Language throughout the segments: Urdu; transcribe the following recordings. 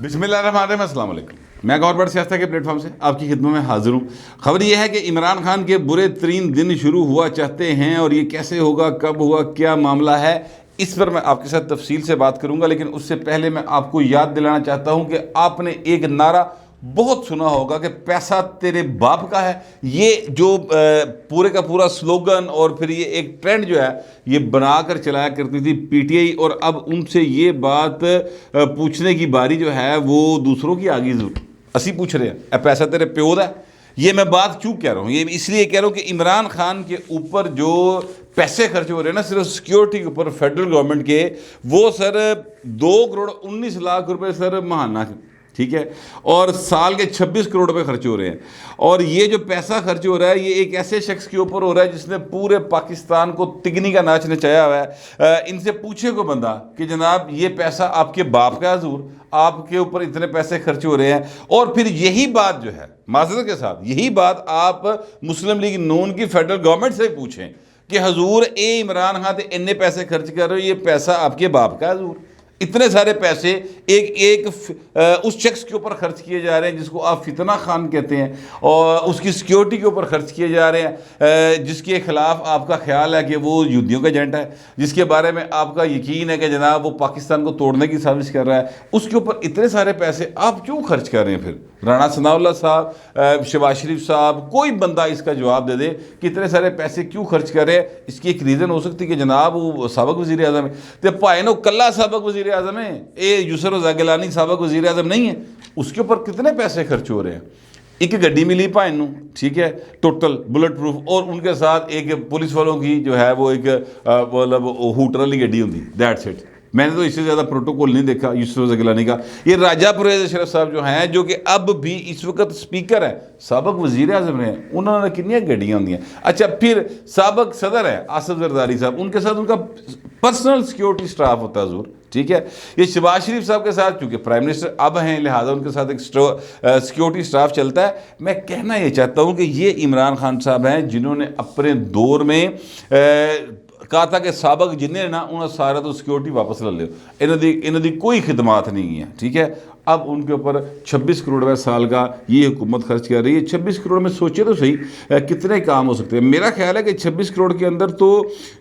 بسم اللہ الرحمن الرحیم، السلام علیکم۔ میں گور بڑ سیاست کے پلیٹ فارم سے آپ کی خدمت میں حاضر ہوں۔ خبر یہ ہے کہ عمران خان کے برے ترین دن شروع ہوا چاہتے ہیں، اور یہ کیسے ہوگا، کب ہوا، کیا معاملہ ہے، اس پر میں آپ کے ساتھ تفصیل سے بات کروں گا۔ لیکن اس سے پہلے میں آپ کو یاد دلانا چاہتا ہوں کہ آپ نے ایک نعرہ بہت سنا ہوگا کہ پیسہ تیرے باپ کا ہے۔ یہ جو پورے کا پورا سلوگن اور پھر یہ ایک ٹرینڈ جو ہے یہ بنا کر چلایا کرتی تھی پی ٹی آئی، اور اب ان سے یہ بات پوچھنے کی باری جو ہے وہ دوسروں کی آگی ضرور اسی پوچھ رہے ہیں، اے پیسہ تیرے پیو دا ہے۔ یہ میں بات کیوں کہہ رہا ہوں؟ یہ اس لیے کہہ رہا ہوں کہ عمران خان کے اوپر جو پیسے خرچ ہو رہے ہیں نا صرف سیکیورٹی کے اوپر فیڈرل گورنمنٹ کے، وہ سر 2,19,00,000 روپے سر ماہانہ، ٹھیک ہے، اور سال کے 26 کروڑ روپے خرچ ہو رہے ہیں۔ اور یہ جو پیسہ خرچ ہو رہا ہے یہ ایک ایسے شخص کے اوپر ہو رہا ہے جس نے پورے پاکستان کو تگنی کا ناچ نچایا ہوا ہے۔ ان سے پوچھے کو بندہ کہ جناب یہ پیسہ آپ کے باپ کا حضور، آپ کے اوپر اتنے پیسے خرچ ہو رہے ہیں، اور پھر یہی بات جو ہے معذرت کے ساتھ یہی بات آپ مسلم لیگ نون کی فیڈرل گورنمنٹ سے پوچھیں کہ حضور اے عمران خان تے اتنے پیسے خرچ کر رہے ہو، یہ پیسہ آپ کے باپ کا حضور؟ اتنے سارے پیسے ایک اس شخص کے اوپر خرچ کیے جا رہے ہیں جس کو آپ فتنہ خان کہتے ہیں، اور اس کی سیکیورٹی کے اوپر خرچ کیے جا رہے ہیں، جس کے خلاف آپ کا خیال ہے کہ وہ یہودیوں کا ایجنٹ ہے، جس کے بارے میں آپ کا یقین ہے کہ جناب وہ پاکستان کو توڑنے کی سازش کر رہا ہے، اس کے اوپر اتنے سارے پیسے آپ کیوں خرچ کر رہے ہیں؟ پھر رانا ثناء اللہ صاحب، شہباز شریف صاحب، کوئی بندہ اس کا جواب دے دے کہ اتنے سارے پیسے کیوں خرچ کر رہے ہیں۔ اس کی ایک ریزن ہو سکتی کہ جناب وہ سابق وزیر اعظم ہے، تو پائے نو کلا سابق وزیر اعظم ہے، اے یسر رضا گیلانی سابق وزیر اعظم نہیں ہے، اس کے اوپر کتنے پیسے خرچ ہو رہے ہیں؟ ایک گڈی ملی پائن نو، ٹھیک ہے، ٹوٹل بلٹ پروف، اور ان کے ساتھ ایک پولیس والوں کی جو ہے وہ ایک مطلب ہوٹر والی گڈی ہوتی، دیٹس اٹ۔ میں نے تو اس سے زیادہ پروٹوکول نہیں دیکھا یسر رضا گیلانی کا۔ یہ راجہ پرویز اشرف صاحب جو ہیں، جو کہ اب بھی اس وقت سپیکر ہیں، سابق وزیر اعظم ہیں، انہوں نے کتنی گڈیاں ہوتی ہیں؟ اچھا، پھر سابق صدر ہیں آصف زرداری صاحب، ان کے ساتھ ان کا پرسنل سیکیورٹی سٹاف ہوتا ہے حضور، ٹھیک ہے۔ یہ شہباز شریف صاحب کے ساتھ چونکہ پرائم منسٹر اب ہیں لہٰذا ان کے ساتھ ایک سیکیورٹی سٹاف چلتا ہے۔ میں کہنا یہ چاہتا ہوں کہ یہ عمران خان صاحب ہیں جنہوں نے اپنے دور میں کہا تھا کہ سابق جنہیں نا انہوں سارا تو سیکیورٹی واپس لے لو، انہوں دی کوئی خدمات نہیں ہیں، ٹھیک ہے۔ اب ان کے اوپر 26 کروڑ روپے سال کا یہ حکومت خرچ کر رہی ہے۔ 26 کروڑ میں سوچے تو صحیح کتنے کام ہو سکتے ہیں۔ میرا خیال ہے کہ 26 کروڑ کے اندر تو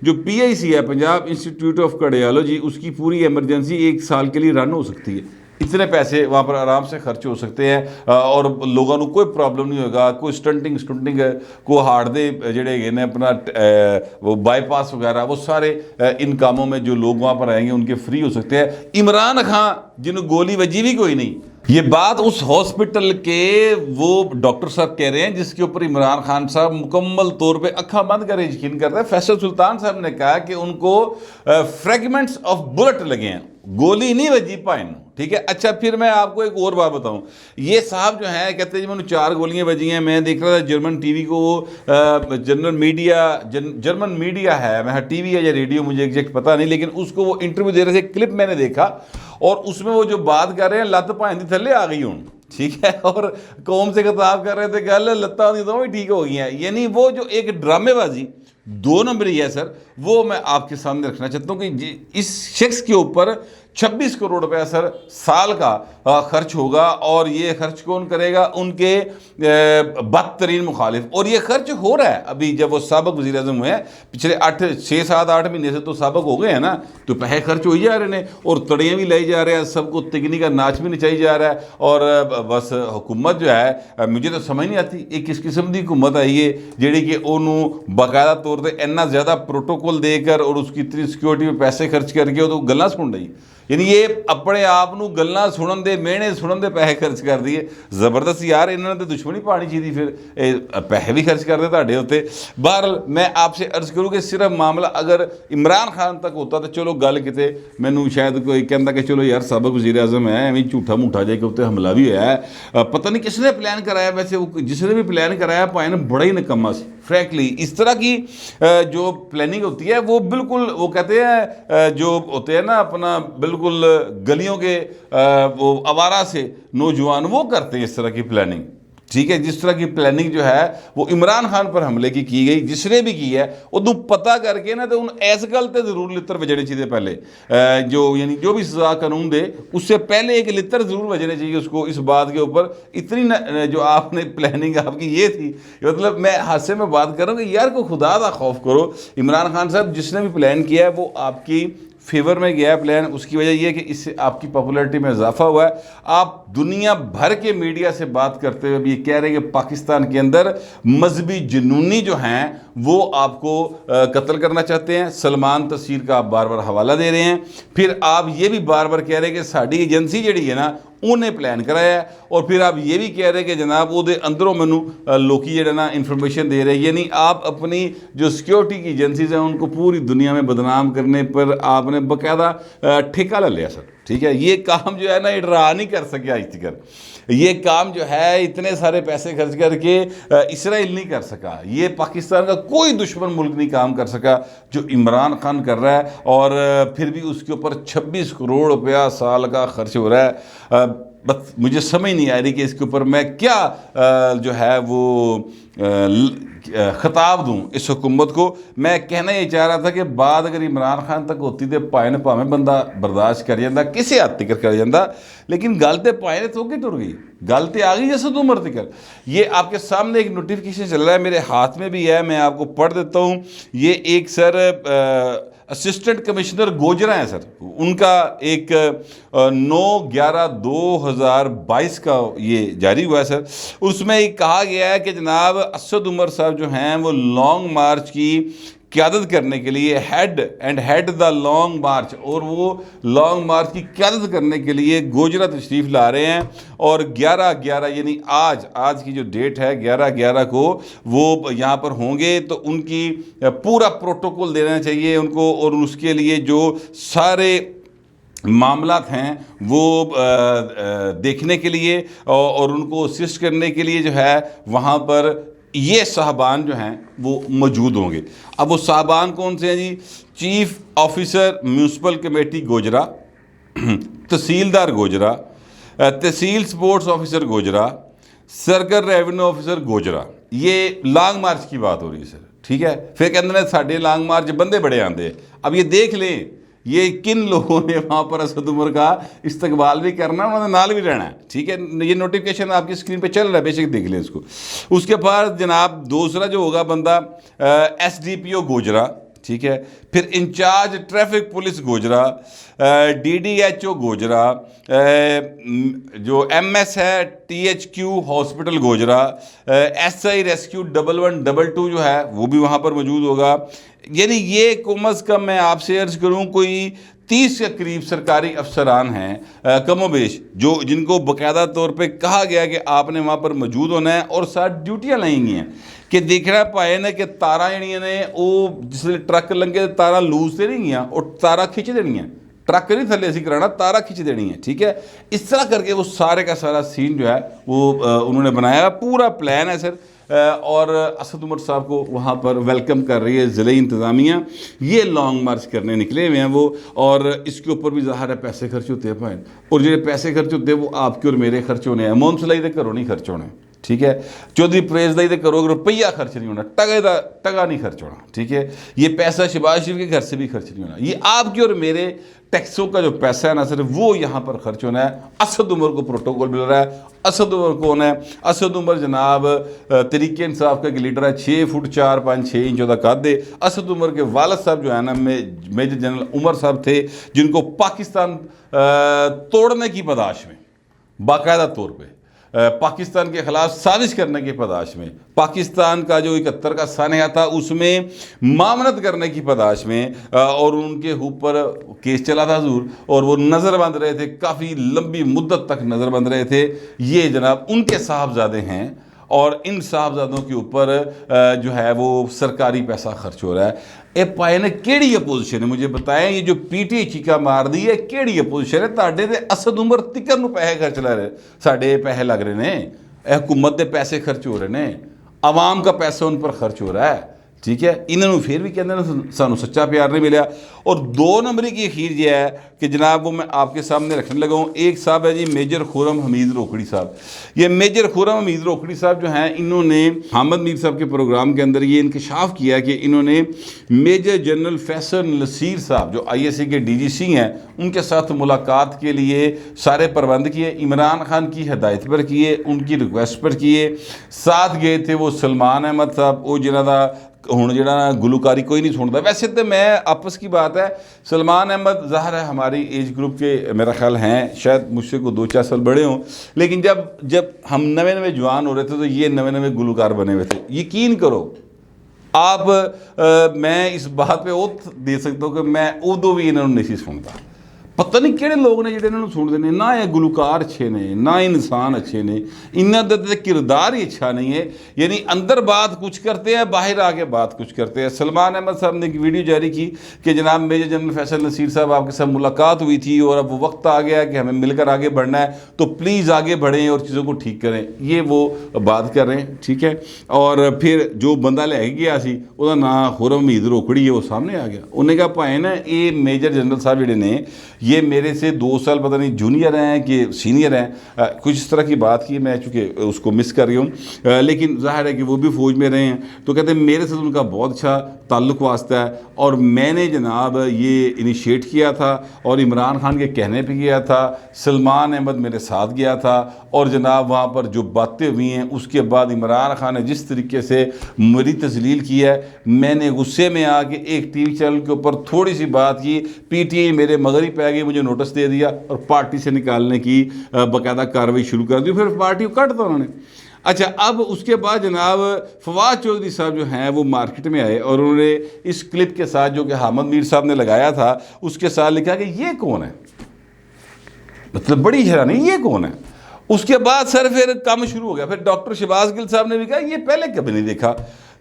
جو پی آئی سی ہے، پنجاب انسٹیٹیوٹ آف کارڈیالوجی، اس کی پوری ایمرجنسی ایک سال کے لیے رن ہو سکتی ہے۔ اتنے پیسے وہاں پر آرام سے خرچ ہو سکتے ہیں، اور لوگوں کو کوئی پرابلم نہیں ہوگا، کوئی سٹنٹنگ کو ہارٹ دے جڑے گئے اپنا وہ بائی پاس وغیرہ، وہ سارے ان کاموں میں جو لوگ وہاں پر آئیں گے ان کے فری ہو سکتے ہیں۔ عمران خان جنہوں گولی وجی بھی کوئی نہیں، یہ بات اس ہاسپٹل کے وہ ڈاکٹر صاحب کہہ رہے ہیں جس کے اوپر عمران خان صاحب مکمل طور پہ اکھاں بند کرے یقین کرتے ہیں۔ فیصل سلطان صاحب نے کہا کہ ان کو فریگمنٹس آف بلٹ لگے ہیں، گولی نہیں وجی پائن، ٹھیک ہے۔ اچھا، پھر میں آپ کو ایک اور بات بتاؤں، یہ صاحب جو ہیں کہتے ہیں جی میں نے 4 گولیاں بجی ہیں۔ میں دیکھ رہا تھا جرمن ٹی وی کو، جرمن میڈیا ہے، میں ٹی وی ہے یا ریڈیو مجھے ایگزیکٹ پتہ نہیں، لیکن اس کو وہ انٹرویو دے رہے تھے، کلپ میں نے دیکھا، اور اس میں وہ جو بات کر رہے ہیں لت پائن دی تھلے آ گئی ہوں، ٹھیک ہے، اور قوم سے خطاب کر رہے تھے کہ اللہ لتاں دی تو بھی ٹھیک ہو گئی ہیں۔ یعنی وہ جو ایک ڈرامے بازی 2 نمبری ہے سر، وہ میں آپ کے سامنے رکھنا چاہتا ہوں کہ اس شخص کے اوپر 26 کروڑ روپے سر سال کا خرچ ہوگا، اور یہ خرچ کون کرے گا؟ ان کے بدترین مخالف، اور یہ خرچ ہو رہا ہے۔ ابھی جب وہ سابق وزیر اعظم ہوئے ہیں، پچھلے 6 7 8 مہینے سے تو سابق ہو گئے ہیں نا، تو پیسے خرچ ہو ہی جا رہے ہیں، اور تڑیاں بھی لائی جا رہے ہیں، سب کو تگنی کا ناچ بھی نچائی جا رہا ہے، اور بس حکومت جو ہے مجھے تو سمجھ نہیں آتی ایک کس قسم کی حکومت آئی ہے جیڑی کہ انہوں باقاعدہ طور پہ اتنا زیادہ پروٹوکول دے کر اور اس کی اتنی سیکیورٹی پہ پیسے خرچ کر کے تو گلاں سن رہی، یعنی یہ اپنے آپ گلاں سنن دے مینے سنن دے پیسے خرچ کر دیے زبردست یار، انہوں نے تو دشمنی پانی چاہیے، پھر پیسے بھی خرچ کر دے تاڑے ہوتے۔ بہرحال میں آپ سے عرض کروں کہ صرف معاملہ اگر عمران خان تک ہوتا تو چلو گل کتے مینوں شاید کوئی کہندا کہ چلو یار سابق وزیر اعظم ہے، ایویں جھوٹا موٹا جائے کہ اتنے حملہ بھی ہوا ہے، پتہ نہیں کس نے پلان کرایا، ویسے وہ جس نے بھی پلان کرایا پائے بڑا ہی نکما سی فرینکلی۔ اس طرح کی جو پلاننگ ہوتی ہے وہ بالکل وہ کہتے ہیں جو ہوتے ہیں نا اپنا بالکل گلیوں کے وہ آوارہ سے نوجوان وہ کرتے ہیں اس طرح کی پلاننگ، ٹھیک ہے. جس طرح کی پلاننگ جو ہے وہ عمران خان پر حملے کی گئی, جس نے بھی کی ہے وہ پتہ کر کے نا تو ان ایس گل تے ضرور لتر بجنے چاہیے پہلے, یعنی جو بھی سزا قانون دے اس سے پہلے ایک لتر ضرور بجنے چاہیے اس کو, اس بات کے اوپر. اتنی جو آپ نے پلاننگ آپ کی یہ تھی, مطلب میں حادثے میں بات کر رہا ہوں کہ یار کو خدا دا خوف کرو. عمران خان صاحب جس نے بھی پلان کیا ہے وہ آپ کی فیور میں گیا ہے پلان. اس کی وجہ یہ ہے کہ اس سے آپ کی پاپولیرٹی میں اضافہ ہوا ہے. آپ دنیا بھر کے میڈیا سے بات کرتے ہوئے بھی یہ کہہ رہے ہیں کہ پاکستان کے اندر مذہبی جنونی جو ہیں وہ آپ کو قتل کرنا چاہتے ہیں. سلمان تصویر کا آپ بار بار حوالہ دے رہے ہیں. پھر آپ یہ بھی بار بار کہہ رہے ہیں کہ ساڑی ایجنسی جڑی ہے نا انہیں پلان کرایا ہے. اور پھر آپ یہ بھی کہہ رہے ہیں کہ جناب وہ دے اندروں میں لوکی جڑا نا انفارمیشن دے رہے ہیں. یعنی آپ اپنی جو سیکیورٹی کی ایجنسیز ہیں ان کو پوری دنیا میں بدنام کرنے پر آپ نے باقاعدہ ٹھیکہ لے لیا سر. ٹھیک ہے, یہ کام جو ہے نا اڈرا نہیں کر سکیا آج تک. یہ کام جو ہے اتنے سارے پیسے خرچ کر کے اسرائیل نہیں کر سکا. یہ پاکستان کا کوئی دشمن ملک نہیں کام کر سکا جو عمران خان کر رہا ہے. اور پھر بھی اس کے اوپر 26 کروڑ روپیہ سال کا خرچ ہو رہا ہے. بس مجھے سمجھ نہیں آ رہی کہ اس کے اوپر میں کیا جو ہے وہ خطاب دوں اس حکومت کو. میں کہنا یہ چاہ رہا تھا کہ بات اگر عمران خان تک ہوتی تو پائے پاویں بندہ برداشت کر جاندہ, کسی حد تک کر جاندہ, لیکن گل تے پائے تو کہ ٹر گئی, گل تے آ گئی جیسے عمر تک. یہ آپ کے سامنے ایک نوٹیفیکیشن چل رہا ہے, میرے ہاتھ میں بھی ہے, میں آپ کو پڑھ دیتا ہوں. یہ ایک سر اسسٹنٹ کمشنر گوجرا ہیں سر, ان کا ایک 9/11/2022 کا یہ جاری ہوا ہے سر. اس میں ایک کہا گیا ہے کہ جناب اسد عمر صاحب جو ہیں وہ لانگ مارچ کی قیادت کرنے کے لیے ہیڈ دا لانگ مارچ, اور وہ لانگ مارچ کی قیادت کرنے کے لیے گوجرا تشریف لا رہے ہیں. اور 11/11 یعنی آج کی جو ڈیٹ ہے 11/11 کو وہ یہاں پر ہوں گے. تو ان کی پورا پروٹوکول دینا چاہیے ان کو, اور اس کے لیے جو سارے معاملات ہیں وہ دیکھنے کے لیے اور ان کو اسسٹ کرنے کے لیے جو ہے وہاں پر یہ صاحبان جو ہیں وہ موجود ہوں گے. اب وہ صاحبان کون سے ہیں جی؟ Chief officer municipal committee Gojra, تحصیلدار گوجرا, تحصیل sports officer Gojra, circle revenue officer Gojra. یہ لانگ مارچ کی بات ہو رہی ہے سر. ٹھیک ہے, پھر کہتے ہیں ساڑھے لانگ مارچ بندے بڑے آندے. اب یہ دیکھ لیں یہ کن لوگوں نے وہاں پر اسد عمر کا استقبال بھی کرنا, انہوں نے نال بھی رہنا ہے. ٹھیک ہے, یہ نوٹیفیکیشن آپ کی سکرین پہ چل رہا ہے, بے شک دیکھ لیں اس کو. اس کے بعد جناب دوسرا جو ہوگا بندہ SDPO گوجرا. ٹھیک ہے, پھر incharge traffic police Gojra, DDHO Gojra, جو MS ہے THQ hospital Gojra, SI rescue 1112 جو ہے وہ بھی وہاں پر موجود ہوگا. یعنی یہ کم از کم میں آپ سے عرض کروں کوئی 30 کے قریب سرکاری افسران ہیں کم و بیش, جو جن کو باقاعدہ طور پہ کہا گیا کہ آپ نے وہاں پر موجود ہونا ہے, اور ساتھ ڈیوٹیاں لائیں گئی ہیں کہ دیکھنا پائے نا کہ تارہ جڑیاں نے وہ جس لئے ٹرک لنگے تارہ لوز تے نہیں گیا اور تارہ کھچ دینی ہیں, ٹرک نہیں تھلے اسی کرانا, تارہ کھچ دینی ہے. ٹھیک ہے, اس طرح کر کے وہ سارے کا سارا سین جو ہے وہ انہوں نے بنایا, پورا پلان ہے سر. اور اسد عمر صاحب کو وہاں پر ویلکم کر رہی ہے ضلعی انتظامیہ. یہ لانگ مارچ کرنے نکلے ہوئے ہیں وہ, اور اس کے اوپر بھی ظاہر ہے پیسے خرچ ہوتے ہیں پائیں, اور جو پیسے خرچ ہوتے ہیں وہ آپ کے اور میرے خرچ ہونے ہیں. مون سلائی دے کرو نہیں خرچ ہونے. ٹھیک ہے, چودھری پریز دائی دے کرو روپیہ خرچ نہیں ہونا, ٹگا نہیں خرچ ہونا. ٹھیک ہے, یہ پیسہ شہباز شریف کے گھر سے بھی خرچ نہیں ہونا. یہ آپ کے اور میرے ٹیکسوں کا جو پیسہ ہے نا سر وہ یہاں پر خرچ ہونا ہے. اسد عمر کو پروٹوکول مل رہا ہے. اسد عمر کون ہے؟ اسد عمر جناب تحریک انصاف کا ایک لیڈر ہے, 6 فٹ 4-5-6 انچ کا قد ہے. اسد عمر کے والد صاحب جو ہے نا میجر جنرل عمر صاحب تھے, جن کو پاکستان توڑنے کی پاداش میں باقاعدہ طور پہ پاکستان کے خلاف سازش کرنے کی پاداش میں, پاکستان کا جو 71 کا سانحہ تھا اس میں معاونت کرنے کی پاداش میں, اور ان کے اوپر کیس چلا تھا حضور, اور وہ نظر بند رہے تھے, کافی لمبی مدت تک نظر بند رہے تھے. یہ جناب ان کے صاحبزادے ہیں, اور ان صاحبزادوں کے اوپر جو ہے وہ سرکاری پیسہ خرچ ہو رہا ہے. اے پائے نے کیڑی اپوزیشن ہے مجھے بتائیں, یہ جو PTI چیکا مار دی ہے کیڑی اپوزیشن ہے؟ تاڑے دے اسد عمر تکر نو پیسے خرچ لے رہے, ساڑھے پیسے لگ رہے ہیں, اے حکومت دے پیسے خرچ ہو رہے ہیں, عوام کا پیسہ ان پر خرچ ہو رہا ہے. ٹھیک ہے، انہوں نے پھر بھی کہتے سانو سچا پیار نہیں ملیا۔ اور 2 نمبر کی اخیر یہ ہے کہ جناب وہ میں آپ کے سامنے رکھنے لگا ہوں۔ ایک صاحب ہے جی میجر خرم حمید روکڑی صاحب۔ یہ میجر خرم حمید روکڑی صاحب جو ہیں، انہوں نے حامد میر صاحب کے پروگرام کے اندر یہ انکشاف کیا کہ انہوں نے میجر جنرل فیصل نصیر صاحب جو ISA کے DGC ہیں، ان کے ساتھ ملاقات کے لیے سارے پروند کیے، عمران خان کی ہدایت پر کیے، ان کی ریکویسٹ پر کیے۔ ساتھ گئے تھے وہ سلمان احمد صاحب، وہ جنہاں دا ہوں جڑا گلوکاری کوئی نہیں سنتا۔ ویسے تو میں آپس کی بات ہے، سلمان احمد ظاہر ہے ہماری ایج گروپ کے میرا خیال ہیں، شاید مجھ سے کو 2-4 سال بڑے ہوں، لیکن جب ہم نوے جوان ہو رہے تھے تو یہ نوے گلوکار بنے ہوئے تھے۔ یقین کرو آپ، میں اس بات پہ اوت دے سکتا ہوں کہ میں ادو بھی انہوں نے نہیں سنتا۔ پتہ نہیں کہڑے لوگ نے جڑے انہوں نے سنتے ہیں، نہ یہ گلوکار اچھے نے، نہ انسان اچھے نے، انہاں دا کردار ہی اچھا نہیں ہے۔ یعنی اندر بات کچھ کرتے ہیں، باہر آ کے بات کچھ کرتے ہیں۔ سلمان احمد صاحب نے ایک ویڈیو جاری کی کہ جناب میجر جنرل فیصل نصیر صاحب آپ کے ساتھ ملاقات ہوئی تھی اور اب وہ وقت آ گیا کہ ہمیں مل کر آگے بڑھنا ہے، تو پلیز آگے بڑھیں اور چیزوں کو ٹھیک کریں۔ یہ وہ بات کر رہے ہیں، ٹھیک ہے۔ اور پھر جو بندہ لے گیا سی وہ دا نام خرم حمید روکڑی ہے، وہ سامنے آ گیا۔ انہوں نے کہا پائے نا یہ میجر جنرل صاحب جڑے نے یہ میرے سے 2 سال پتہ نہیں جونیئر ہیں کہ سینئر ہیں، کچھ اس طرح کی بات کی، میں چونکہ اس کو مس کر رہی ہوں، لیکن ظاہر ہے کہ وہ بھی فوج میں رہے ہیں، تو کہتے ہیں میرے سے ان کا بہت اچھا تعلق واسطہ ہے، اور میں نے جناب یہ انیشیٹ کیا تھا اور عمران خان کے کہنے پہ کیا تھا، سلمان احمد میرے ساتھ گیا تھا، اور جناب وہاں پر جو باتیں ہوئی ہیں اس کے بعد عمران خان نے جس طریقے سے میری تذلیل کی ہے، میں نے غصے میں آ کے ایک ٹی وی چینل کے اوپر تھوڑی سی بات کی، PTI میرے مغری پہ گئی، مجھے نوٹس دے دیا اور پارٹی سے نکالنے کی باقاعدہ کارروائی شروع کر دی، پھر پارٹی کو کٹ دیا انہوں نے۔ اچھا، اب اس کے بعد جناب فواد چودھری صاحب جو ہیں وہ مارکیٹ میں آئے اور انہوں نے اس کلپ کے ساتھ جو کہ حامد میر صاحب نے لگایا تھا اس کے ساتھ لکھا کہ یہ کون ہے، مطلب بڑی حیرانی، یہ کون ہے۔ اس کے بعد سر پھر کام شروع ہو گیا، پھر ڈاکٹر شہباز گل صاحب نے بھی کہا یہ پہلے کبھی نہیں دیکھا،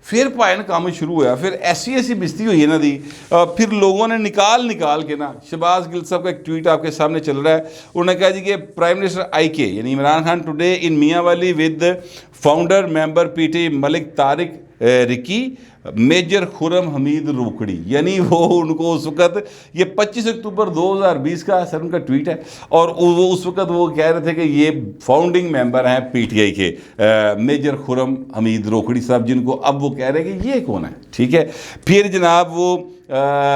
پھر پائن کام شروع ہوا، پھر ایسی بستی ہوئی ہے نا دی، پھر لوگوں نے نکال کے نا، شہباز گل صاحب کا ایک ٹویٹ آپ کے سامنے چل رہا ہے، انہوں نے کہا جی کہ پرائم منسٹر IK یعنی عمران خان ٹوڈے ان میاں والی ود فاؤنڈر ممبر PTI ملک طارق رکی میجر خرم حمید روکڑی، یعنی وہ ان کو اس وقت، یہ 25 اکتوبر 2020 کا سر ان کا ٹویٹ ہے، اور وہ اس وقت وہ کہہ رہے تھے کہ یہ فاؤنڈنگ ممبر ہیں PTI کے میجر خرم حمید روکڑی صاحب، جن کو اب وہ کہہ رہے ہیں کہ یہ کون ہے، ٹھیک ہے۔ پھر جناب وہ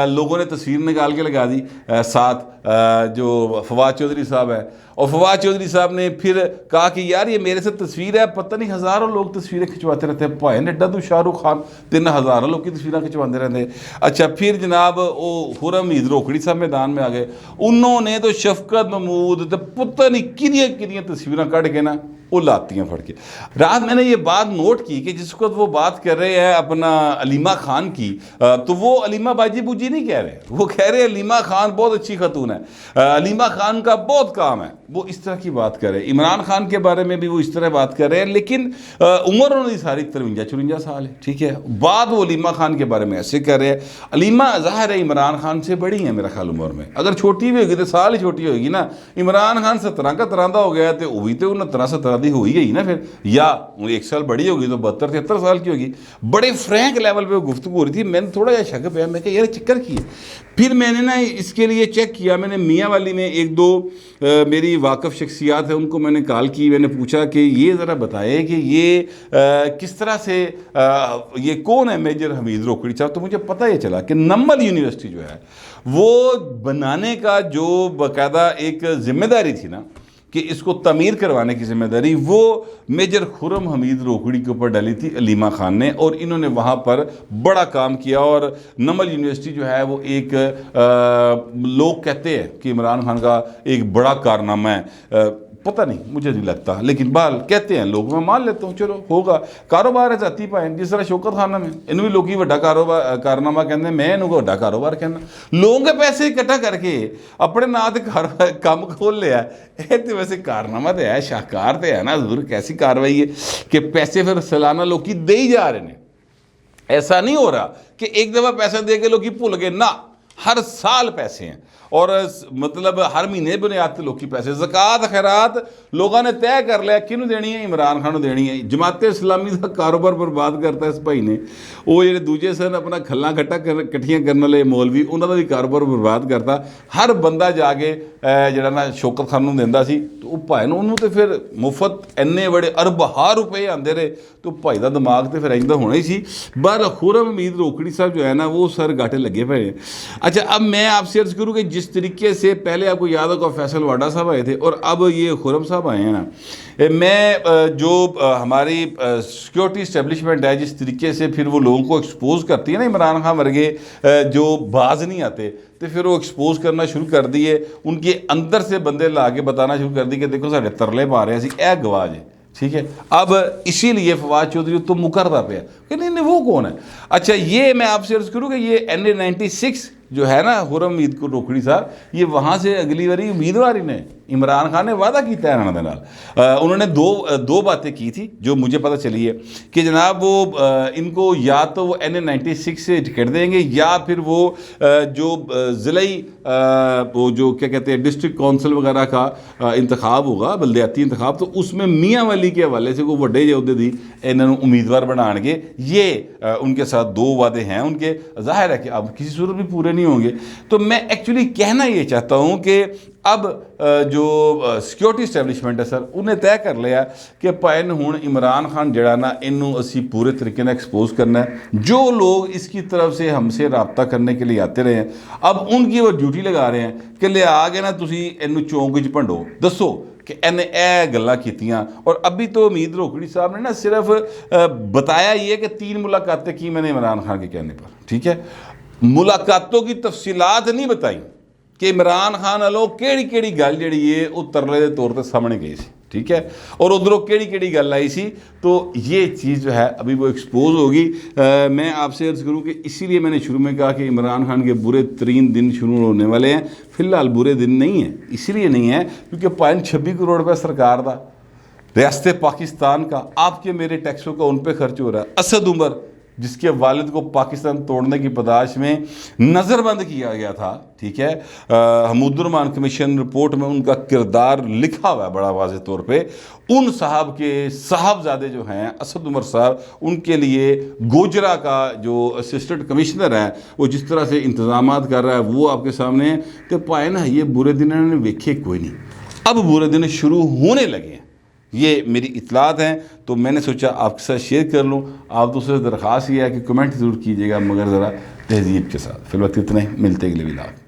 لوگوں نے تصویر نکال کے لگا دی ساتھ جو فواد چودھری صاحب ہے، اور فواد چودھری صاحب نے پھر کہا کہ یار یہ میرے سے تصویر ہے، پتہ نہیں ہزاروں لوگ تصویریں کھنچواتے رہتے ہیں، پائے نڈا تو شاہ رخ خان 3000 لوگ کی تصویریں کھنچواتے رہتے ہیں۔ اچھا، پھر جناب وہ خرم حمید روکڑی صاحب میدان میں آ گئے، انہوں نے تو شفقت محمود تو پتہ نہیں کنیاں تصویریں کٹ کے نا وہ لاتی ہیں پھڑ کے۔ رات میں نے یہ بات نوٹ کی کہ جس وقت وہ بات کر رہے ہیں اپنا علیمہ خان کی، تو وہ علیمہ باجی بوجی نہیں کہہ رہے، وہ کہہ رہے ہیں علیمہ خان بہت اچھی خاتون ہے، علیمہ خان کا بہت کام ہے، وہ اس طرح کی بات کر رہے ہیں۔ عمران خان کے بارے میں بھی وہ اس طرح بات کر رہے ہیں، لیکن عمر انہوں نے ساری 53-54 سال ہے، ٹھیک ہے۔ بعد وہ علیمہ خان کے بارے میں ایسے کر رہے ہیں، علیمہ ظاہر ہے عمران خان سے بڑی ہیں میرا خیال عمر میں، اگر چھوٹی بھی ہوگی تو سال ہی چھوٹی ہوگی نا، عمران خان 17 کا تراندہ ہو گیا تو وہی تو 69-70 دی ہوئی گئی نا، پھر یا 1 سال بڑی ہوگی تو 72-73 سال کی ہوگی۔ بڑے فرینک لیول پہ گفتگو ہو رہی تھی، میں نے تھوڑا جا شک پیا، میں کہ یار چکر کی ہے۔ پھر میں نے نا اس کے لیے چیک کیا، میں نے میاں والی میں 1-2 میری واقف شخصیات ہیں ان کو میں نے کال کی، میں نے پوچھا کہ یہ ذرا بتائے کہ یہ کس طرح سے یہ کون ہے میجر حمید روکڑی صاحب، تو مجھے پتہ یہ چلا کہ نمل یونیورسٹی جو ہے وہ بنانے کا جو باقاعدہ ایک ذمہ داری تھی نا کہ اس کو تعمیر کروانے کی ذمہ داری، وہ میجر خرم حمید روکڑی کے اوپر ڈالی تھی علیمہ خان نے، اور انہوں نے وہاں پر بڑا کام کیا۔ اور نمل یونیورسٹی جو ہے وہ ایک لوگ کہتے ہیں کہ عمران خان کا ایک بڑا کارنامہ ہے، پتہ نہیں مجھے نہیں لگتا، لیکن بہرحال کہتے ہیں لوگ، میں مان لیتا ہوں چلو ہوگا، کاروبار ہے ذاتی پائیں، جس طرح شوکت خانہ میں انہوں بھی لوگ وڈا کارنامہ کہتے ہیں، میں انہوں کو وڈا کاروبار کہنا، لوگوں کے پیسے اکٹھا کر کے اپنے نا تے کام کھول لیا، یہ تو ویسے کارنامہ تو ہے، شاہکار تو ہے نا حضور، کیسی کاروائی ہے کہ پیسے پھر سالانہ لوگ کی دے ہی جا رہے ہیں۔ ایسا نہیں ہو رہا کہ ایک دفعہ پیسہ دے کے لوگ بھول گئے، نہ ہر سال پیسے ہیں اور مطلب ہر مہینے بنیاد تے لوکی پیسے زکات خیرات لوگوں نے طے کر لیا کینوں دینی ہے عمران خان دینی ہے جماعت اسلامی دا کاروبار برباد کرتا ہے اس بھائی نے وہ جڑے دوجے سن اپنا کھلاں کٹھیاں کرنے والے مولوی انہاں دا بھی کاروبار برباد کرتا ہر بندہ جا کے جڑا نا شوکت خان نوں دیندا سی تو وہ بھائی نوں تے پھر مفت اینے بڑے اربہ روپے آندے رہے تو بھائی دا دماغ تے پھر ایندا ہونا ہی سی بہر خرم حمید روکڑی صاحب جو ہے نا وہ سر گاٹے لگے پڑے ہیں۔ اچھا اب میں آپ سے عرض کروں کہ جس طریقے سے پہلے آپ کو یاد ہوگا فیصل واڈا صاحب آئے تھے اور اب یہ خرم صاحب آئے ہیں نا میں جو ہماری سیکیورٹی اسٹیبلشمنٹ ہے جس طریقے سے پھر وہ لوگوں کو ایکسپوز کرتی ہے نا عمران خان ورگے جو باز نہیں آتے تو پھر وہ ایکسپوز کرنا شروع کر دیے ان کے اندر سے بندے لا کے بتانا شروع کر دی کہ دیکھو سارے ترلے پا رہے ہیں اے گواہ ہے ٹھیک ہے اب اسی لیے فواد چودھری تو مکردہ پہ کہ نہیں وہ کون ہے۔ اچھا یہ میں آپ سے عرض کروں کہ یہ NA-96 جو ہے نا خرم حمید کو روکڑی صاحب یہ وہاں سے اگلی باری امیدوار ہی نے عمران خان نے وعدہ کیتا ہے انہوں نے دو باتیں کی تھی جو مجھے پتہ چلی ہے کہ جناب وہ ان کو یا تو وہ NA-96 سے ٹکٹ دیں گے یا پھر وہ جو ضلعی وہ جو کیا کہتے ہیں ڈسٹرکٹ کونسل وغیرہ کا انتخاب ہوگا بلدیاتی انتخاب تو اس میں میاں ولی کے حوالے سے کوئی وڈے عہدے دی انہوں امیدوار بنان گے یہ ان کے ساتھ دو وعدے ہیں ان کے ظاہر ہے کہ اب کسی صورت بھی پورے نہیں ہوں گے۔ تو میں ایکچولی کہنا یہ چاہتا ہوں کہ اب جو سیکیورٹی اسٹیبلشمنٹ ہے سر انہیں طے کر لیا کہ پائن ہون عمران خان جڑا نا انہوں اسی پورے طریقے نے ایکسپوز کرنا ہے جو لوگ اس کی طرف سے ہم سے رابطہ کرنے کے لیے آتے رہے ہیں اب ان کی وہ ڈیوٹی لگا رہے ہیں کہ لے آگے نا تسی انہوں چونک وچ پنڈو دسو کہ انہیں اے گلاں کیتیاں اور ابھی تو حمید روکڑی صاحب نے نا صرف بتایا یہ کہ 3 ملاقاتیں کی میں نے عمران خان کے کہنے پر ٹھیک ہے ملاقاتوں کی تفصیلات نہیں بتائی کہ عمران خان والوں کیڑی گل جڑی ہے وہ ترلے دے طور تے سامنے گئی سی ٹھیک ہے اور ادھروں کیڑی گل آئی سی تو یہ چیز جو ہے ابھی وہ ایکسپوز ہوگی۔ میں آپ سے عرض کروں کہ اسی لیے میں نے شروع میں کہا کہ عمران خان کے برے ترین دن شروع ہونے والے ہیں فی الحال برے دن نہیں ہیں اسی لیے نہیں ہیں کیونکہ 26 کروڑ روپے سرکار دا ریاست پاکستان کا آپ کے میرے ٹیکسوں کا ان پہ خرچ ہو رہا ہے۔ اسد عمر جس کے والد کو پاکستان توڑنے کی پاداش میں نظر بند کیا گیا تھا ٹھیک ہے حمود الرحمان کمیشن رپورٹ میں ان کا کردار لکھا ہوا ہے بڑا واضح طور پہ ان صاحب کے صاحبزادے جو ہیں اسد عمر صاحب ان کے لیے گوجرا کا جو اسسٹنٹ کمشنر ہے وہ جس طرح سے انتظامات کر رہا ہے وہ آپ کے سامنے ہے کہ پائے نا یہ برے دن انہوں نے ویکھے کوئی نہیں اب برے دن شروع ہونے لگے ہیں یہ میری اطلاعات ہیں تو میں نے سوچا آپ کے ساتھ شیئر کر لوں۔ آپ دوسرے درخواست یہ ہے کہ کمنٹ ضرور کیجیے گا مگر ذرا تہذیب کے ساتھ۔ فی الوقت اتنے ملتے اگلے ویلاگ۔